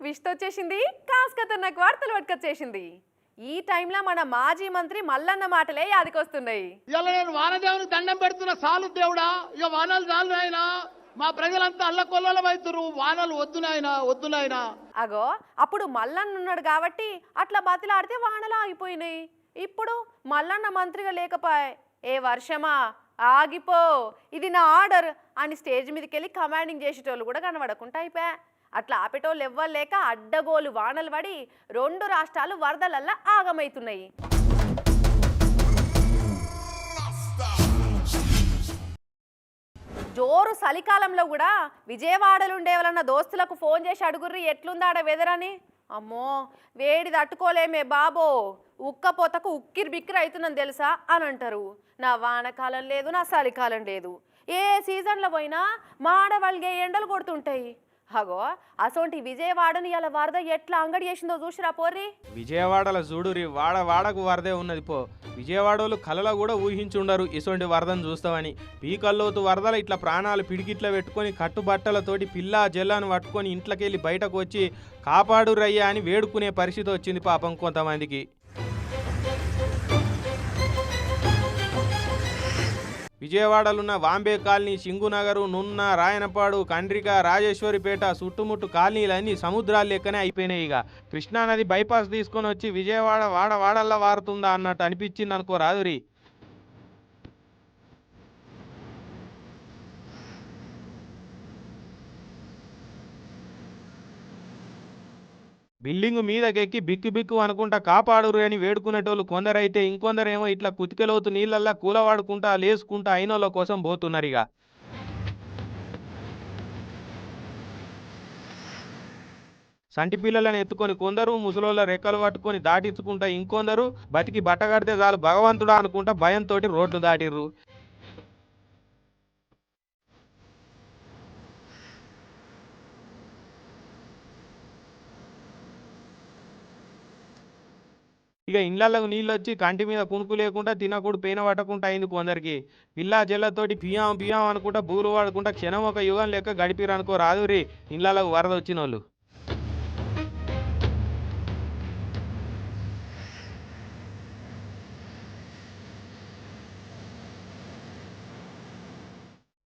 Twist వచ్చేసింది. కాస్కతన్నకు వార్తలు పట్టుకొచ్చేసింది. ఈ టైంలో మన మాజీ మంత్రి మల్లన్న మాటలే యాదికొస్తున్నాయి. ఇలా నేను వానదేవుని దండం పెడుతున్న సాలు దేవుడా, ఇక వానలు చాలు నాయనా, మా ప్రజలంతా అల్లకొల్లం అవుతురు, వానలు వద్దు నాయనా, వద్దు నాయనా. అగో అప్పుడు మల్లన్న ఉన్నాడు కాబట్టి అట్లా బతిలాడితే వానలు ఆగిపోయినాయి. ఇప్పుడు మల్లన్న మంత్రిగా లేకపోయే, ఏ వర్షమా ఆగిపో, ఇది నా ఆర్డర్ అని స్టేజ్ మీదకి వెళ్ళి కమాండింగ్ చేసేటోళ్ళు కూడా కనబడకుండా అయిపోయా. అట్లా ఆపేటోళ్ళు ఎవ్వలేక అడ్డగోలు వానలు పడి 2 రాష్ట్రాలు వరదలల్లా ఆగమవుతున్నాయి. జోరు చలికాలంలో కూడా విజయవాడలో ఉండేవాళ్ళన్న దోస్తులకు ఫోన్ చేసి అడుగుర్రి ఎట్లుందాడ వెదరని. అమ్మో వేడి తట్టుకోలేమే బాబో, ఉక్కపోతకు ఉక్కిరి బిక్కిరి అవుతుందని తెలుసా అని అంటారు. నా వానకాలం లేదు, నా చలికాలం లేదు. ఏ సీజన్లో పోయినా మాడవల్గే ఎండలు కొడుతుంటాయి. అగో అసోంటి విజయవాడని ఇలా వరద ఎట్లా అంగడి చేసిందో చూసిరా పోర్రి. విజయవాడలో చూడురి, వాడకు వరదే ఉన్నది పో. విజయవాడలు కళలో కూడా ఊహించుండరు ఇసోంటి వరదను చూస్తామని. పీకల్లోతు వరదలు ఇట్లా ప్రాణాలు పిడికిట్లా పెట్టుకొని కట్టుబట్టలతోటి పిల్లా జల్లాను పట్టుకొని ఇంట్లోకెళ్ళి బయటకు వచ్చి కాపాడురయ్యా అని వేడుకునే పరిస్థితి వచ్చింది పాపం కొంతమందికి. విజయవాడలున్న వాంబే కాలనీ, సింగునగరు, నున్న, రాయనపాడు, కండ్రిక, రాజేశ్వరిపేట చుట్టుముట్టు కాలనీలన్నీ సముద్రాలు లెక్కనే అయిపోయినాయి. ఇక కృష్ణానది బైపాస్ తీసుకొని వచ్చి విజయవాడ వాడల్లా వారుతుందా అన్నట్టు అనిపించింది అనుకో రాదురి. బిల్డింగు మీదకెక్కి బిక్కు అనుకుంటా కాపాడురు అని వేడుకునేటోళ్ళు కొందరైతే, ఇంకొందరేమో ఇట్లా కుతికెలోతు నీళ్ళల్లా కూలవాడుకుంటా లేసుకుంటా అయినోళ్ళ కోసం పోతున్నారు. ఇక సంటి పిల్లలను ఎత్తుకొని కొందరు, ముసలోళ్ళ రెక్కలు పట్టుకొని దాటించుకుంటా ఇంకొందరు బతికి బట్టగడితే చాలు భగవంతుడా అనుకుంటా భయంతో రోడ్లు దాటిర్రు. ఇక ఇళ్లకు నీళ్ళు వచ్చి కంటి మీద కునుకు లేకుండా తినకూడు పేన పట్టకుండా అయింది కొందరికి. పిల్లా జల్లతోటి పియాం అనుకుంటా బూరు వాడుకుంటా క్షణం ఒక యుగం లెక్క గడిపిరు అనుకో రాదురి ఇళ్లకు వరద వచ్చిన వాళ్ళు.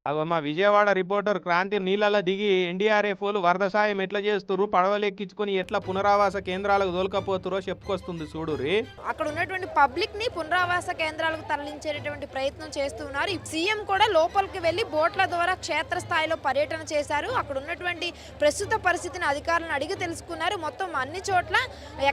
అగో మా విజయవాడ రిపోర్టర్ క్రాంతి నీళ్ళలో దిగి ఎన్డీఆర్ఎఫ్ వాళ్ళు వరద సాయం ఎట్లా చేస్తున్నారు, పడవలెక్కించుకొని ఎట్లా పునరావాస కేంద్రాలకు దొలకపోతురో చెప్పుకొస్తుంది చూడురి. అక్కడ ఉన్నటువంటి పబ్లిక్ ని పునరావాస కేంద్రాలకు తరలించేటటువంటి ప్రయత్నం చేస్తున్నారు. సీఎం కూడా లోపలికి వెళ్లి బోట్ల ద్వారా క్షేత్రస్థాయిలో పర్యటన చేశారు. అక్కడ ఉన్నటువంటి ప్రస్తుత పరిస్థితిని అధికారులను అడిగి తెలుసుకున్నారు. మొత్తం అన్ని చోట్ల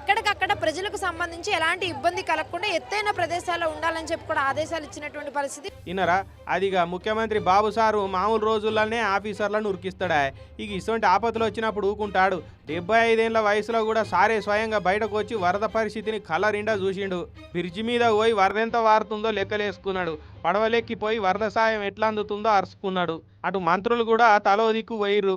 ఎక్కడికక్కడ ప్రజలకు సంబంధించి ఎలాంటి ఇబ్బంది కలగకుండా ఎత్తైన ప్రదేశాల్లో ఉండాలని చెప్పి కూడా ఆదేశాలు ఇచ్చినటువంటి పరిస్థితి. ఇన్నరా అదిగా ముఖ్యమంత్రి బాబు సారు మామూలు రోజుల్లోనే ఆఫీసర్లను ఉరికిస్తాడా. ఇక ఇటువంటి ఆపదలు వచ్చినప్పుడు ఊకుంటాడు. 75 ఏళ్ల వయసులో కూడా సారే స్వయంగా బయటకు వచ్చి వరద పరిస్థితిని కలరిండా చూసిండు. బ్రిడ్జి మీద పోయి వరద ఎంత వారుతుందో లెక్కలేసుకున్నాడు. పడవలెక్కిపోయి వరద సాయం ఎట్లా అందుతుందో అరుచుకున్నాడు. అటు మంత్రులు కూడా తలో దిక్కు పోయిర్రు.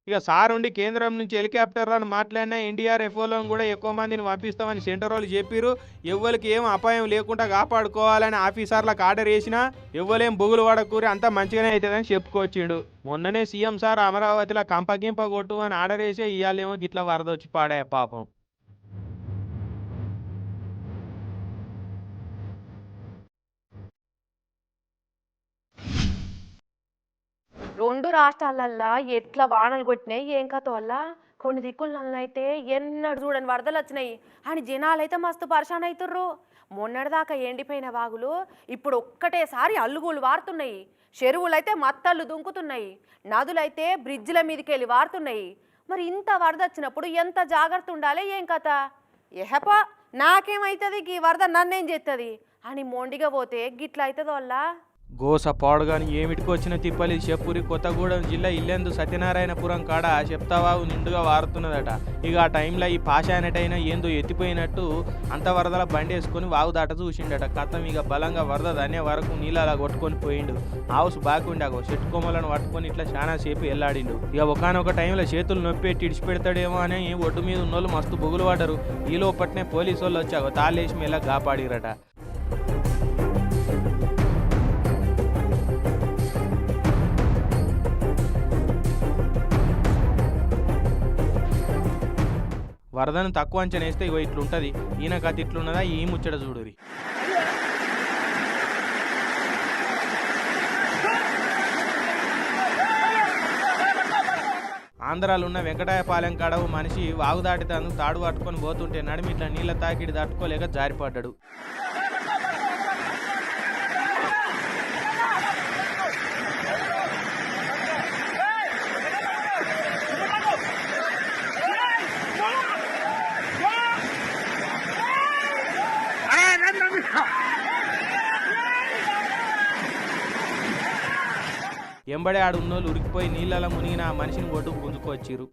ఇక సారుండి కేంద్రం నుంచి హెలికాప్టర్లను మాట్లాడినా ఎన్డీఆర్ఎఫ్ వాళ్ళని కూడా ఎక్కువ మందిని పంపిస్తామని సెంటర్ వాళ్ళు చెప్పిరు. ఎవ్వరికి ఏం అపాయం లేకుండా కాపాడుకోవాలని ఆఫీసర్లకు ఆర్డర్ చేసినా ఎవ్వలేం బొగులు పడకూరి అంతా మంచిగానే అవుతుందని చెప్పుకొచ్చిండు. మొన్ననే సీఎం సార్ అమరావతిలో కంపగింప కొట్టు అని ఆర్డర్ వేసే ఇవాళేమో గిట్లా వరద వచ్చి పాడే పాపం. 2 రాష్ట్రాలల్లా ఎట్లా వానలు కొట్టినాయి ఏం కథ వల్ల. కొన్ని దిక్కులలో అయితే ఎన్నడు చూడని వరదలు వచ్చినాయి అని జనాలైతే మస్తు పరిశాన్ అవుతుర్రు. మొన్నటిదాకా ఎండిపోయిన వాగులు ఇప్పుడు ఒక్కటేసారి అల్లుగులు వారుతున్నాయి. చెరువులైతే మత్తళ్ళు దుంకుతున్నాయి. నదులైతే బ్రిడ్జిల మీదకి వెళ్ళి వారుతున్నాయి. మరి ఇంత వరద వచ్చినప్పుడు ఎంత జాగ్రత్త ఉండాలి ఏం కథ. ఎహప నాకేమైతుంది ఈ వరద నన్నేం చేస్తుంది అని మొండిగా పోతే గిట్ల అవుతుంది వల్ల. గోస పాడుగాని ఏమిటికి వచ్చిన తిప్పలి చెప్పురి కొత్తగూడెం జిల్లా ఇల్లెందు సత్యనారాయణపురం కాడ చెప్తావాగు నిండుగా వారుతున్నదట. ఇక ఆ టైంలో ఈ పాషానటైనా ఏందో ఎత్తిపోయినట్టు అంత వరదల బండి వేసుకొని వాగు దాట చూసిండట. కథం ఇక బలంగా వరద దనే వరకు నీళ్ళలా కొట్టుకొని పోయిండు. ఆవుసు బాగుండాగో చెట్టు కొమ్మలను పట్టుకొని ఇట్లా చాలా సేపు వెళ్ళాడిండు. ఇక ఒకనొక టైంలో చేతులు నొప్పెట్టి ఇడిచిపెడతాడేమో అని ఒడ్డు మీద ఉన్నోళ్ళు మస్తు బొగులు పడ్డారు. ఈ లోపట్నే పోలీసు వాళ్ళు వచ్చాగో తాళేసి మెల్ల కాపాడిరట. వరదను తక్కువ అంచనా వేస్తే ఇగో ఇట్లుంటది. ఈయన కథ ఇట్లున్నదా ఈ ముచ్చట చూడురి. ఆంధ్రాలో ఉన్న వెంకటాయపాలెం కాడ మనిషి వాగు దాటితాను తాడు పట్టుకొని పోతుంటే నడిమి ఇట్లా నీళ్ళ తాకిడి తట్టుకోలేక జారిపడ్డాడు. ఎంబడే ఆడు ఉన్నోళ్ళు ఉరికిపోయి నీళ్ళలో మునిగిన ఆ మనిషిని ఒడ్డుకు గుంజుకొచ్చిరు.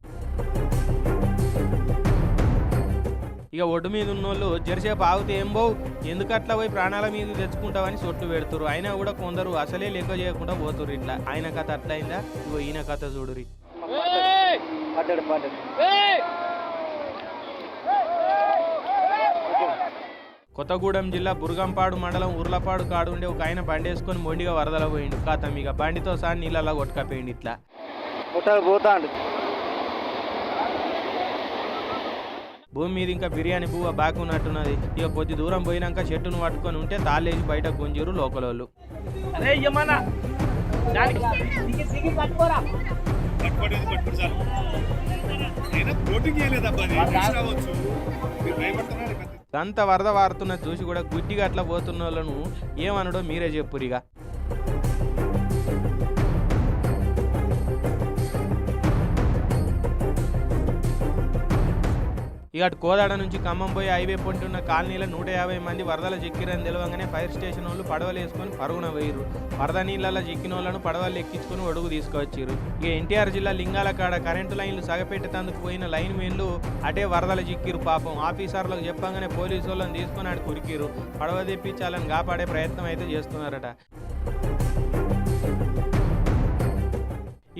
ఇక ఒడ్డు మీద ఉన్నోళ్ళు జరసేపు ఆగితే ఏం పోవు, ఎందుకట్లా పోయి ప్రాణాల మీద తెచ్చుకుంటావని సొట్టు పెడుతురు. అయినా కూడా కొందరు అసలే లెక్క చేయకుండా పోతురు. ఇట్లా ఆయన కథ అట్లయిందా, ఇగో ఈయన కథ చూడురి. కొత్తగూడెం జిల్లా బురుగంపాడు మండలం ఉర్లపాడు కాడు ఉండే ఒక ఆయన బండి వేసుకొని మొండిగా వరదల పోయిండు. కాతం ఇక బండితో సహా నీళ్ళలా కొట్టుకపోయిండు. ఇట్లా భూమి మీద ఇంకా బిర్యానీ పువ్వు బాగా ఉన్నట్టున్నది. ఇక కొద్ది దూరం పోయినాక చెట్టును పట్టుకొని ఉంటే తాళ్ళేసి బయట గుంజిరు లోకలోళ్ళు. అంత వరద వారుతున్న చూసి కూడా గుడ్డిగా అట్లా పోతున్న వాళ్ళను ఏమనడో మీరే చెప్పురిగా. ఇక అటు కోదాడ నుంచి ఖమ్మం పోయి హైవే పొంటి ఉన్న కాలనీలో 150 మంది వరదల చిక్కిరని తెలవగానే ఫైర్ స్టేషన్ వాళ్ళు పడవలు వేసుకొని పరుగున వేయరు. వరద నీళ్ళలో చిక్కిన వాళ్ళను పడవలు ఎక్కించుకొని ఒడుగు తీసుకొచ్చారు. ఇక ఎన్టీఆర్ జిల్లా లింగాల కాడ కరెంటు లైన్లు సగపెట్టేందుకు పోయిన లైన్ మెన్లు అటే వరదల చిక్కిరు. పాపం ఆఫీసర్లకు చెప్పగానే పోలీసు వాళ్ళని తీసుకొని ఆడికి ఉరికిరు. పడవ తెప్పించి వాళ్ళని కాపాడే ప్రయత్నం అయితే చేస్తున్నారట.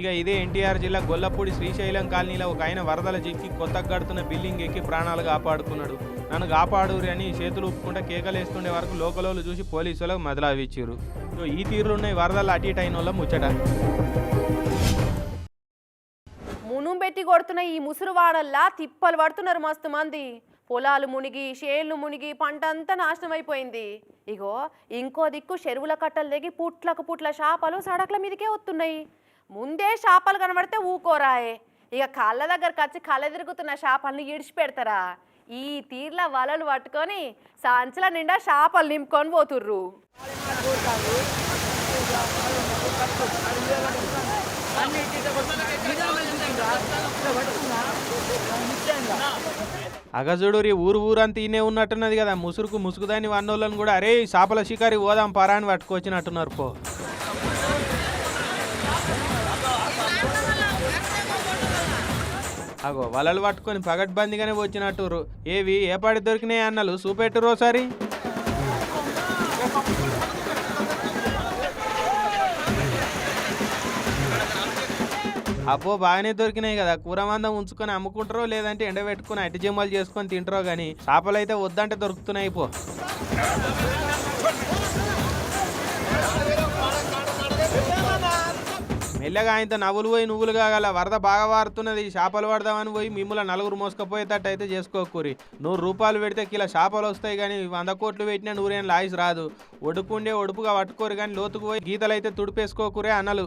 ఇక ఇదే ఎన్టీఆర్ జిల్లా గొల్లపూడి శ్రీశైలం కాలనీలో ఒక ఆయన వరదల చిక్కి కొత్తగా కడుతున్న బిల్డింగ్ ఎక్కి ప్రాణాలు కాపాడుకున్నాడు. నన్ను కాపాడురి అని చేతులు ఊపుకుంటే కేకలేస్తుండే వరకు లోకలోళ్ళు చూసి పోలీసులకు మొదలావిచ్చారు. ఈ తీరులున్నాయి వరదలు అటు ఇటు అయిన వాళ్ళ ముచ్చట. మునుం పెట్టి కొడుతున్న ఈ ముసురు వాడల్లా తిప్పలు పడుతున్నారు మస్తు మంది. పొలాలు మునిగి షేర్లు మునిగి పంట అంతా నాశనం అయిపోయింది. ఇగో ఇంకో దిక్కు చెరువుల కట్టలు దిగి పుట్లకు పుట్ల చేపలు సడక్ల మీదకే వస్తున్నాయి. ముందే చేపలు కనబడితే ఊకోరాయే, ఇక కాళ్ళ దగ్గరకు వచ్చి కళ్ళ తిరుగుతున్న చేపలను ఇడిచి పెడతారా? ఈ తీర్ల వలలు పట్టుకొని సంచుల నిండా చేపలు నింపుకొని పోతుర్రు. అగజుడూరి ఊరంతా ఈయనే ఉన్నట్టున్నది కదా. ముసుగుదాని వన్నోళ్ళని కూడా అరే చేపల షికారి పోదాం పరా అని పట్టుకొచ్చినట్టున్నారు. పో అగో వలలు పట్టుకొని పగడ్బందీగానే వచ్చినట్టురు. ఏవి ఏపాటి దొరికినాయి అన్నలు చూపెట్టురు ఒకసారి. అబ్బో బాగానే దొరికినాయి కదా. కూరమందం ఉంచుకొని అమ్ముకుంటారో లేదంటే ఎండబెట్టుకుని అట్టి జిమ్మలు చేసుకొని తింటారో కానీ చేపలు అయితే వద్దంటే దొరుకుతున్నాయి. పో మెల్లగా ఆయనతో నవ్వులు పోయి నువ్వులు కాగల. వరద బాగా వారుతున్నది, చేపలు పడదామని పోయి మిమ్మల్ని 4 మోసుకపోయేటట్టు అయితే చేసుకోకూరి. 100 రూపాయలు పెడితే కిలో చేపలు వస్తాయి కానీ 100 కోట్లు పెట్టినా 100 లాయిస్ రాదు. ఒడుకుండే ఒడుపుగా పట్టుకోరు కానీ లోతుకు పోయి గీతలు అయితే తుడిపేసుకోకూరే అన్నలు.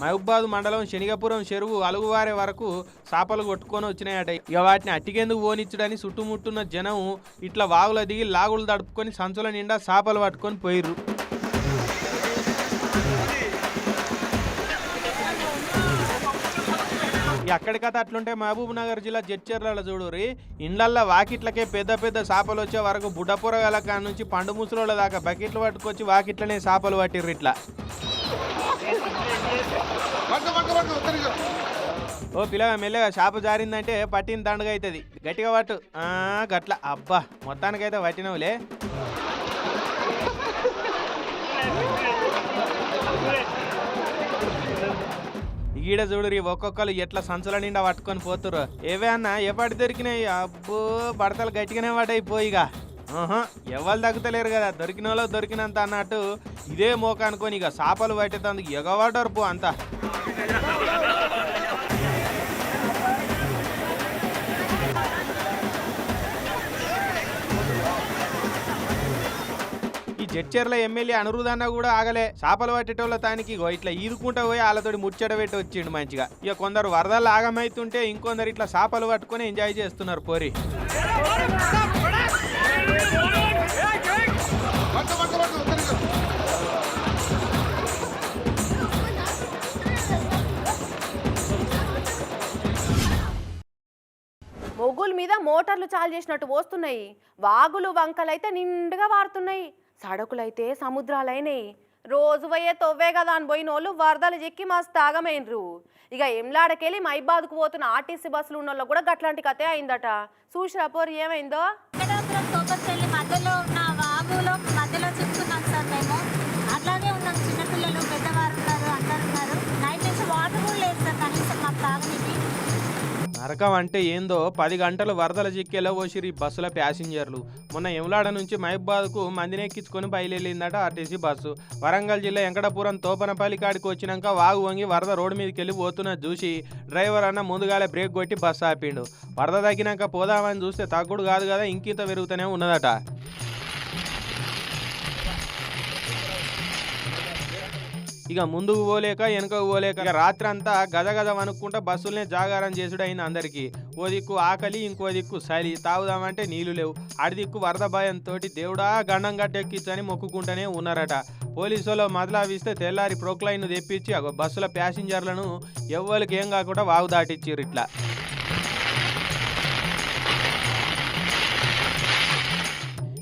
మహబూబాద్ మండలం శనిగపురం చెరువు అలుగువారే వరకు చేపలు కొట్టుకొని వచ్చినాయట. ఇక వాటిని అట్టికెందుకు పోనిచ్చుడని చుట్టుముట్టున్న జనం ఇట్లా వాగుల దిగి లాగులు తడుపుకొని సంచుల నిండా చేపలు పట్టుకొని పోయిర్రు. అక్కడి కథ అట్లుంటే మహబూబ్ నగర్ జిల్లా జడ్చర్ల చూడురి. ఇండ్లల్లో వాకిట్లకే పెద్ద పెద్ద చేపలు వచ్చే వరకు బుడ్డపూరగాల కాడ నుంచి పండు ముసలోళ్ళ దాకా బకెట్లు పట్టుకొచ్చి వాకిట్లనే చేపలు పట్టిర్రు. ఇట్లా ఓ పిల్లగా మెల్లగా చేప జారిందంటే పట్టిన దండగా అవుతుంది. గట్టిగా పట్టు. గట్ల అబ్బా మొత్తానికైతే పట్టినవులే. ఈడ చూడురి ఒక్కొక్కరు ఎట్లా సంచుల నిండా పట్టుకొని పోతురు. ఏవే అన్న ఎప్పటి దొరికినాయి? అబ్బో బడతలు గట్టిగానే పడైపోయిగా. ఎవరు తగ్గుతలేరు కదా, దొరికిన వాళ్ళు దొరికినంత అన్నట్టు ఇదే మోక అనుకొని ఇక చేపలు పట్టేందుకు ఎగవాడరు పో అంతా. జడ్చర్ల ఎమ్మెల్యే అనురుదన్న కూడా ఆగలే. చేపలు పట్టేటోళ్ళ తానికి ఇట్లా ఈదుకుంటా పోయి వాళ్ళతోటి ముచ్చట పెట్టి వచ్చిండు మంచిగా. ఇక కొందరు వరదలు ఆగమైతుంటే ఇంకొందరు ఇట్లా చేపలు పట్టుకొని ఎంజాయ్ చేస్తున్నారు పోరి. మొగుల మీద మోటార్లు చాలు చేసినట్టు పోస్తున్నాయి. వాగులు వంకలైతే నిండుగా వారుతున్నాయి. సడకులైతే సముద్రాలైనాయి. రోజు పోయే తొవ్వే కదా అని పోయిన వాళ్ళు వరదలు చిక్కి మస్తు తాగమైనరు. ఇక ఎంలాడకెళ్ళి మైబాద్కు పోతున్న ఆర్టీసీ బస్సులు ఉన్న వాళ్ళకి కూడా గట్లాంటి కథే అయిందట. చూసిరా పోరు ఏమైందో. మధ్యలో ఉన్న వాగులో మధ్యలో చిక్కున్నాం సార్ మేము. అట్లాగే ఉన్నాం, చిన్నపిల్లలు పెద్దవారు ఉన్నారు, అందరు ఉన్నారు. నైట్ నుంచి వాటర్ కూడా లేదు సార్ కనీసం మాకు తాగనీకి. నరకం అంటే ఏందో 10 గంటలు వరదల చిక్కేలా పోసిరు ఈ బస్సుల ప్యాసింజర్లు. మొన్న ఎములాడ నుంచి మహబూబాద్కు మందిని ఎక్కించుకొని బయలుదేరిందట ఆర్టీసీ బస్సు. వరంగల్ జిల్లా వెంకటపురం తోపనపల్లి కాడికి వచ్చినాక వాగు వంగి వరద రోడ్డు మీదకి వెళ్ళి పోతున్నది చూసి డ్రైవర్ అన్న ముందుగాలే బ్రేక్ కొట్టి బస్సు ఆపిండు. వరద తగ్గినాక పోదామని చూస్తే తగ్గుడు కాదు కదా, ఇంకింత పెరుగుతూనే ఉన్నదట. ఇక ముందుకు పోలేక వెనుకకు పోలేక రాత్రి అంతా గదగద అనుకుంటా బస్సులనే జాగారం చేసుడు అయింది అందరికీ. ఓ దిక్కు ఆకలి, ఇంకో దిక్కు చలి, తాగుదామంటే నీళ్లు లేవు. అడి దిక్కు వరద భయంతో దేవుడా గండం గట్టెక్కించని మొక్కుకుంటూనే ఉన్నారట. పోలీసులు మొదలావిస్తే తెల్లారి ప్రోక్లైన్ తెప్పించి బస్సుల ప్యాసింజర్లను ఎవ్వరికి ఏం కాకుండా వాగు దాటిచ్చిర్రు. ఇట్లా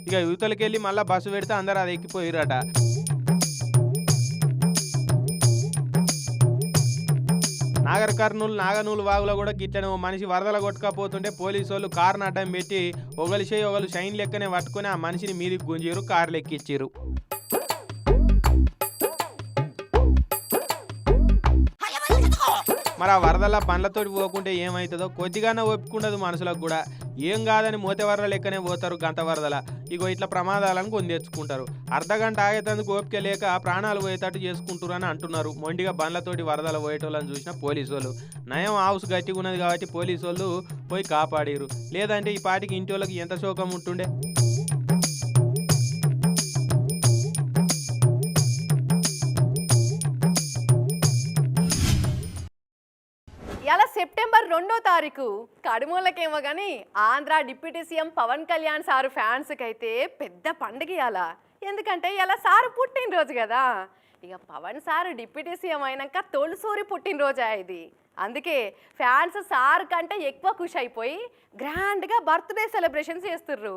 ఇక యువతలకెళ్ళి మళ్ళీ బస్సు పెడితే అందరు అది ఎక్కిపోయిరట. నాగర్ కర్నూలు నాగనూలు వాగులో కూడా గిట్లనే మనిషి వరదల కొట్టుకపోతుంటే పోలీసు వాళ్ళు కారును అడ్డం పెట్టి ఒకరు షైన్ లెక్కనే పట్టుకొని ఆ మనిషిని మీదికి గుంజిరు, కారు లెక్కిచ్చిరు. మరి ఆ వరదల పండ్లతోటి పోకుంటే ఏమవుతుందో కొద్దిగానే ఒప్పుకుండదు మనసులకు కూడా. ఏం కాదని మోతెవర్ర లెక్కనే పోతారు గంత వరదల. ఇట్లా ప్రమాదాలను కొందెచ్చుకుంటారు. అర్ధగంట ఆగేతందుకు ఓపిక లేక ప్రాణాలు పోయేటట్టు చేసుకుంటారు అని అంటున్నారు. మొండిగా బండ్లతోటి వరదల పోయేటోళ్ళని చూసిన పోలీసు వాళ్ళు. నయం హౌస్ గట్టిగా ఉన్నది కాబట్టి పోలీసు వాళ్ళు పోయి కాపాడిరు. లేదంటే ఈ పాటికి ఇంటి వాళ్ళకి ఎంత శోకం ఉంటుండే. ఇలా సెప్టెంబర్ 2వ తారీఖు కడుమూలకేమో కానీ Andhra deputy CM Pawan Kalyan sir ఫ్యాన్స్కి అయితే పెద్ద పండుగ ఇవాళ. ఎందుకంటే ఇలా సారు పుట్టినరోజు కదా. ఇక పవన్ సారు డిప్యూటీ సీఎం అయినాక తొలిసూరి పుట్టినరోజు ఇది. అందుకే ఫ్యాన్స్ సార్ కంటే ఎక్కువ ఖుషి అయిపోయి గ్రాండ్గా బర్త్డే సెలబ్రేషన్స్ చేస్తుర్రు.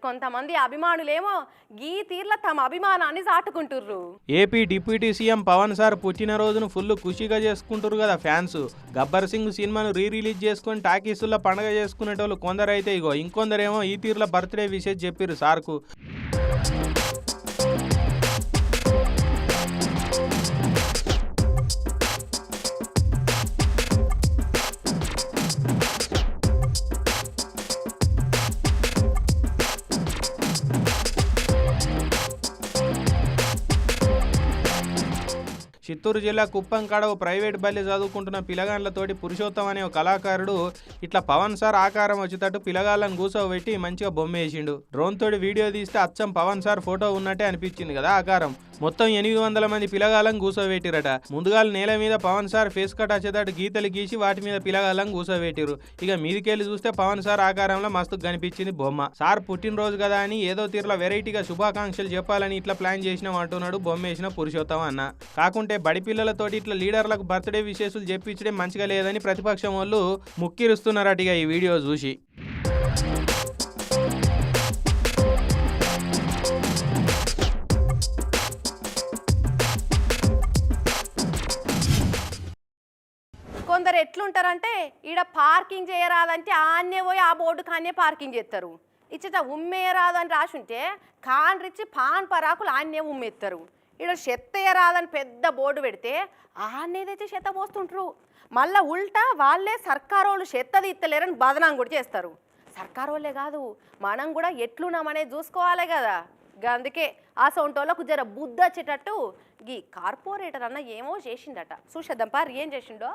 కొంతమంది అభిమానులేమో గీ తీర్ల తమ అభిమానాన్ని చాటుకుంటుర్రు. AP deputy CM Pawan sir పుట్టినరోజును ఫుల్ ఖుషిగా చేసుకుంటారు కదా ఫ్యాన్స్. గబ్బర్ సింగ్ సినిమాను రిలీజ్ చేసుకొని టాకీసుల్లో పండగ చేసుకునేటోళ్ళు కొందరైతే ఇంకొందరేమో ఈ తీర్ల బర్త్డే విషయం చెప్పిర్రు సార్కు. చిత్తూరు జిల్లా కుప్పం కాడ ఓ ప్రైవేట్ బల్లి చదువుకుంటున్న పిల్లగాళ్ళతోటి పురుషోత్తం అనే ఒక కళాకారుడు ఇట్లా పవన్ సార్ ఆకారం వచ్చేటట్టు పిల్లగాళ్ళను కూసోబెట్టి మంచిగా బొమ్మ వేసిండు. డ్రోన్ తోటి వీడియో తీస్తే అచ్చం పవన్ సార్ ఫోటో ఉన్నట్టే అనిపించింది కదా ఆకారం. మొత్తం 800 మంది పిల్లగాళ్ళను కూసోబెట్టిరట. ముందుగాలు నేల మీద పవన్ సార్ ఫేస్ కట్ వచ్చేటట్టు గీతలు గీసి వాటి మీద పిల్లగాళ్ళను కూసోబెట్టిరు. ఇక మీదికెళ్ళి చూస్తే పవన్ సార్ ఆకారంలో మస్తు కనిపించింది బొమ్మ. సార్ పుట్టినరోజు కదా అని ఏదో తీరులో వెరైటీగా శుభాకాంక్షలు చెప్పాలని ఇట్లా ప్లాన్ చేసినాం అంటున్నాడు బొమ్మ వేసిన పురుషోత్తం అన్న. కాకుంటే బడి పిల్లలతోటి ఇట్లా లీడర్లకు బర్త్డే విశేషాలు చెప్పించడం మంచిగా లేదని ప్రతిపక్షం వాళ్ళు ముక్కిరుస్తున్నారట ఈ వీడియో చూసి. కొందరు ఎట్లుంటారంటే ఈడ పార్కింగ్ చేయరాదంటే ఆన్నే పోయి ఆ బోర్డు కాన్నే పార్కింగ్ చేస్తారు. ఇచ్చట ఉమ్మేయరాదని రాసుంటే కాన్ రిచ్చి పాన్ పరాకులు ఆన్నే ఉమ్మేస్తారు. ఈడ చెత్త వేయరాదని పెద్ద బోర్డు పెడితే ఆన్నేదైతే చెత్త పోస్తుంటారు. మళ్ళీ ఉల్టా వాళ్ళే సర్కారు వాళ్ళు చెత్త తీస్తలేరని బదనాం కూడా చేస్తారు. సర్కారు వాళ్ళే కాదు మనం కూడా ఎట్లున్నామనేది చూసుకోవాలి కదా. అందుకే ఆ సొంటోళ్ళకు జర బుద్ధి వచ్చేటట్టు ఈ కార్పొరేటర్ అన్న ఏమో చేసిండట. చూసేద్దాం పార్ ఏం చేసిండో.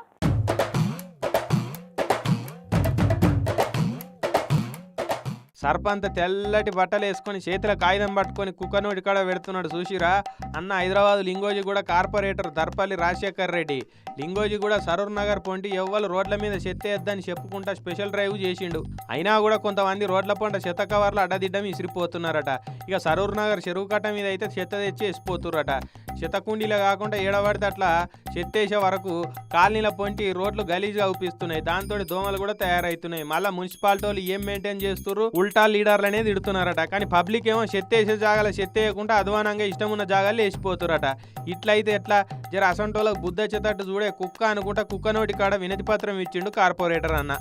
సర్పంచ్ తెల్లటి బట్టలు వేసుకొని చేతిలో కాగితం పట్టుకొని కుక్క నోటి కాడ పెడుతున్నాడు చూసిరా. అన్న హైదరాబాద్ లింగోజీ కూడా కార్పొరేటర్ దర్పల్లి రాజశేఖర్ రెడ్డి లింగోజీ కూడా సరూర్ నగర్ పొంటి ఎవ్వరు రోడ్ల మీద చెత్త వేద్దని చెప్పుకుంటా స్పెషల్ డ్రైవ్ చేసిండు. అయినా కూడా కొంతమంది రోడ్ల పంట చెత్త కవర్లు అడ్డదిడ్డం ఇసిరిపోతున్నారట. ఇక సరూర్ నగర్ చెరువు కట్ట మీద అయితే చెత్త తెచ్చి వేసిపోతుర్రట. చెత్త కుండీలో కాకుండా ఏడబడితే అట్లా చెత్త వేసే వరకు కాలనీల పొంటి రోడ్లు గలీజ్గా ఊపిస్తున్నాయి. దాంతో దోమలు కూడా తయారవుతున్నాయి. మళ్ళీ మున్సిపాలిటీ వాళ్ళు ఏం మెయింటైన్ చేస్తున్నారు, ఉల్టా లీడర్లు అనేది ఇడుతున్నారట. కానీ పబ్లిక్ ఏమో చెత్త వేసే జాగాలో చెత్త వేయకుండా అధ్వానంగా ఇష్టం ఉన్న జాగాలు వేసిపోతురట. ఇట్లయితే ఎట్లా జర అసంటోళ్ళకు బుద్ధ చెత్తట్టు చూడే కుక్క అనుకుంటా కుక్క నోటి కాడ వినతి పత్రం ఇచ్చిండు కార్పొరేటర్ అన్న.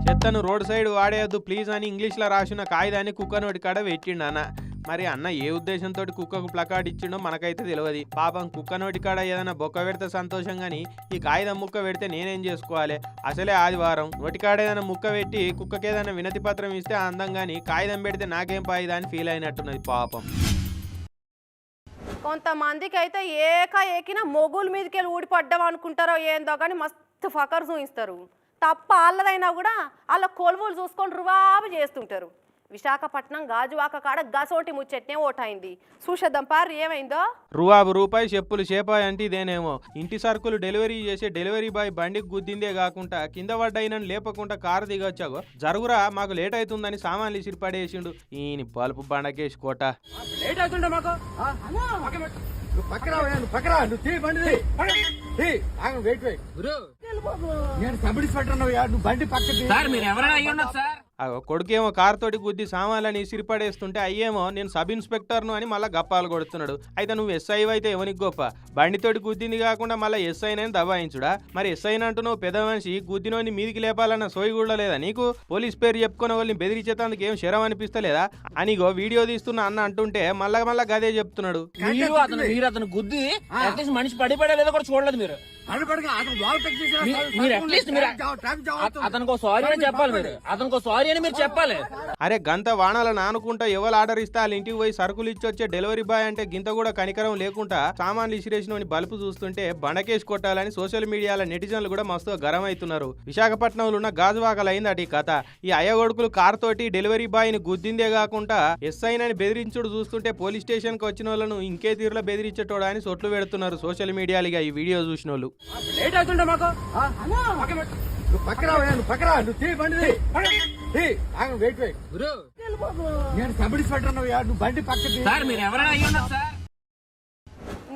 చెత్తను రోడ్ సైడ్ వాడేయద్దు ప్లీజ్ అని ఇంగ్లీష్లో రాసిన కాగితాన్ని కుక్క నోటి కాడ పెట్టిండు అన్న. మరి అన్న ఏ ఉద్దేశంతో కుక్కకు ప్లకార్డ్ ఇచ్చిండో మనకైతే తెలియదు. పాపం కుక్క నోటి కాడ ఏదైనా బొక్క పెడితే సంతోషం కానీ ఈ కాగితం ముక్క పెడితే నేనేం చేసుకోవాలి? అసలే ఆదివారం నోటికాడ ఏదైనా ముక్క పెట్టి కుక్కకి ఏదైనా వినతి పత్రం ఇస్తే అందం కానీ కాగితం పెడితే నాకేం పాయిదా అని ఫీల్ అయినట్టున్నది పాపం. కొంతమందికి అయితే ఏకిన మొగుల మీదకి వెళ్ళి ఊడిపడ్డాం అనుకుంటారో ఏందో కానీ మస్తు ఫకర్ చూపిస్తారు. తప్ప వాళ్ళదైనా కూడా వాళ్ళ కొలువులు చూసుకొని రువాబు చేస్తుంటారు. విశాఖపట్నం గాజువాక కాడ గసోటి ముచ్చట్నే ఓటైంది. చూసేద్దాం పారు ఏమైందో. రూపాయి రూపాయి చెప్పులు చేపాయి అంటే ఇదేనేమో. ఇంటి సరుకులు డెలివరీ చేసే డెలివరీ బాయ్ బండికి గుద్దిందే కాకుండా కింద పడ్డైనని లేపకుండా కారు దిగొచ్చాగో జరుగురా మాకు లేట్ అవుతుందని సామాన్లు ఇసిరి పడేసిండు. ఈయన బలుపు బండకేసి కోట కొడుకేమో కారు తోటి గుద్ది సామాన్లని ఇసిరిపడేస్తుంటే అయ్యేమో నేను సబ్ ఇన్స్పెక్టర్ను అని మళ్ళీ గప్పాలు కొడుతున్నాడు. అయితే నువ్వు ఎస్ఐ అయితే ఎవనికి గొప్ప? బండితోటి గుద్దింది కాకుండా మళ్ళీ ఎస్ఐనని దబాయించుడా? మరి ఎస్ఐని అంటూ నువ్వు పెద్ద మనిషి గుద్దినోని మీదికి లేపాలన్న సోయి కూడా లేదా నీకు? పోలీస్ పేరు చెప్పుకునే వాళ్ళని బెదిరించేందుకు ఏం శరం అనిపిస్తలేదా అనిగో వీడియో తీస్తున్నా అన్న అంటుంటే మళ్ళా గదే చెప్తున్నాడు. అతను గుద్ది మనిషి పడిపడలేదో కూడా చూడలేదు మీరు. అతనికి సారీ అని చెప్పాలి మీరు. అతనికి సారీ అని మీరు చెప్పాలి. అరే గంత వానాల నానుకుంటా ఎవరు ఆర్డర్ ఇస్తే వాళ్ళ ఇంటికి పోయి సరుకులు ఇచ్చి వచ్చే డెలివరీ బాయ్ అంటే గింత కూడా కనికరం లేకుండా సామాన్లు ఇసిరేసిన బలుపు చూస్తుంటే బండకేసి కొట్టాలని సోషల్ మీడియాలో నెటిజన్లు కూడా మస్తు గరం అవుతున్నారు. విశాఖపట్నంలో ఉన్న గాజువాకలైంది అటు కథ. ఈ అయ్యగొడుకులు కార్ తోటి డెలివరీ బాయ్ ని గుద్దిందే కాకుండా ఎస్ఐనని బెదిరించుడు చూస్తుంటే పోలీస్ స్టేషన్ కి వచ్చిన వాళ్ళను ఇంకే తీరులో బెదిరించేటోడా అని సొట్లు పెడుతున్నారు సోషల్ మీడియాలుగా ఈ వీడియో చూసిన వాళ్ళు.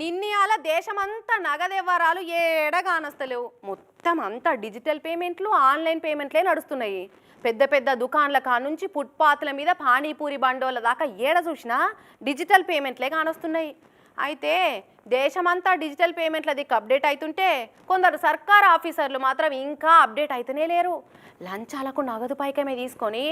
నిన్నయాల దేశమంతా నగదెవ్వరాలు ఏడగానస్తలేవు. మొత్తం అంతా డిజిటల్ పేమెంట్లు ఆన్లైన్ పేమెంట్లే నడుస్తున్నాయి. పెద్ద పెద్ద దుకాన్ల కానుంచి ఫుట్పాత్ల మీద పానీపూరి బండోళ్ళ దాకా ఏడ చూసినా డిజిటల్ పేమెంట్లే కానొస్తున్నాయి. అయితే దేశమంతా డిజిటల్ పేమెంట్లది అప్డేట్ అవుతుంటే కొందరు సర్కార్ ఆఫీసర్లు మాత్రం ఇంకా అప్డేట్ అయితేనే లేరు. లంచాలకు నగదు పైకమే తీసుకొని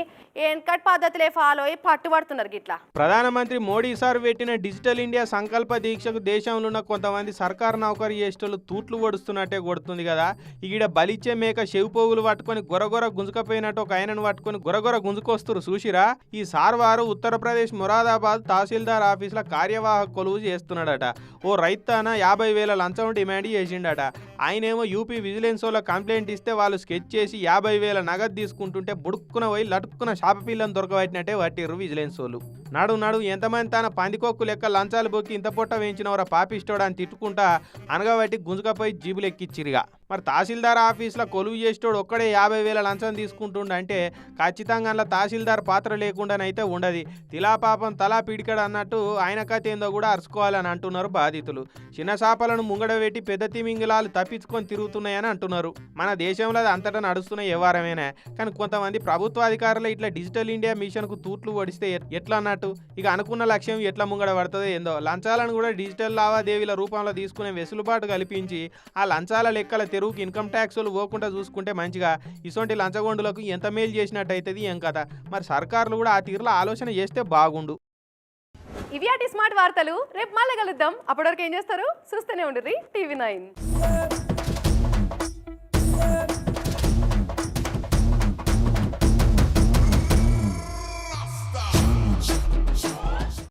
ఎన్కట్ పద్ధతులే ఫాలో అయ్యి పట్టుబడుతున్నారు గిట్లా. ప్రధానమంత్రి మోడీ సార్ పెట్టిన డిజిటల్ ఇండియా సంకల్ప దీక్షకు దేశంలో ఉన్న కొంతమంది సర్కారు నౌకరీ చేసేటోళ్ళు తూట్లు కొడుస్తున్నట్టే కొడుతుంది కదా. ఈడ బలిచ్చే మేక చెవు పోగులు పట్టుకొని గొరగొర గుంజుకపోయినట్టు ఒక ఆయనను పట్టుకొని గొరగొర గుంజుకొస్తారు చూసిరా. ఈ సార్ వారు ఉత్తరప్రదేశ్ మొరాదాబాద్ తహసీల్దార్ ఆఫీసులో కార్యవాహక కొలువు చేస్తున్నాడట. ఓ రైతాన 50,000 లంచం డిమాండ్ చేసిండట. ఆయనేమో యూపీ విజిలెన్స్ వాళ్ళ కంప్లైంట్ ఇస్తే వాళ్ళు స్కెచ్ చేసి 50,000 నగదు తీసుకుంటుంటే బుడుక్కున పోయి లటుక్కున షాప పిల్లని దొరకబట్టినట్టే పట్టిర్రు విజిలెన్స్ వాళ్ళు. నడు ఎంతమంది తన పందికొక్కు లెక్క లంచాలు బొక్కి ఇంత పొట్ట వేయించినవరా పాపిస్తోడా అని తిట్టుకుంటా అనగబట్టి గుంజుకపోయి జీబులు ఎక్కిచ్చిరిగా. మరి తహసీల్దార్ ఆఫీసులో కొలువు చేసేటోడు ఒక్కడే 50,000 లంచం తీసుకుంటుండంటే ఖచ్చితంగా అందులో తహసీల్దార్ పాత్ర లేకుండానైతే ఉండదు. తిలాపాపం తలా పిడికడ అన్నట్టు ఆయన కథ ఏందో కూడా అరుచుకోవాలని అంటున్నారు బాధితులు. చిన్న చేపలను ముంగడబెట్టి పెద్ద తిమింగిలాలు తప్పించుకొని తిరుగుతున్నాయని అంటున్నారు. మన దేశంలో అది అంతటా నడుస్తున్న వ్యవహారమేనా. కానీ కొంతమంది ప్రభుత్వాధికారులు ఇట్లా డిజిటల్ ఇండియా మిషన్కు తూట్లు ఓడిస్తే ఎట్లా అన్నట్టు ఇక అనుకున్న లక్ష్యం ఎట్లా ముంగడ పడుతుందో ఏందో. లంచాలను కూడా డిజిటల్ లావాదేవీల రూపంలో తీసుకునే వెసులుబాటు కల్పించి ఆ లంచాల లెక్కల తెరువుకి ఇన్కమ్ ట్యాక్స్లు పోకుండా చూసుకుంటే మంచిగా ఇటువంటి లంచగొండులకు ఎంత మేలు చేసినట్టయితుంది ఏం కదా. మరి సర్కారులు కూడా ఆ తీరులో ఆలోచన చేస్తే బాగుండు. ఇవి అటి స్మార్ట్ వార్తలు. రేపు మళ్ళీ కలుద్దాం. అప్పటివరకు ఏం చేస్తారు? చూస్తూనే ఉండండి TV9.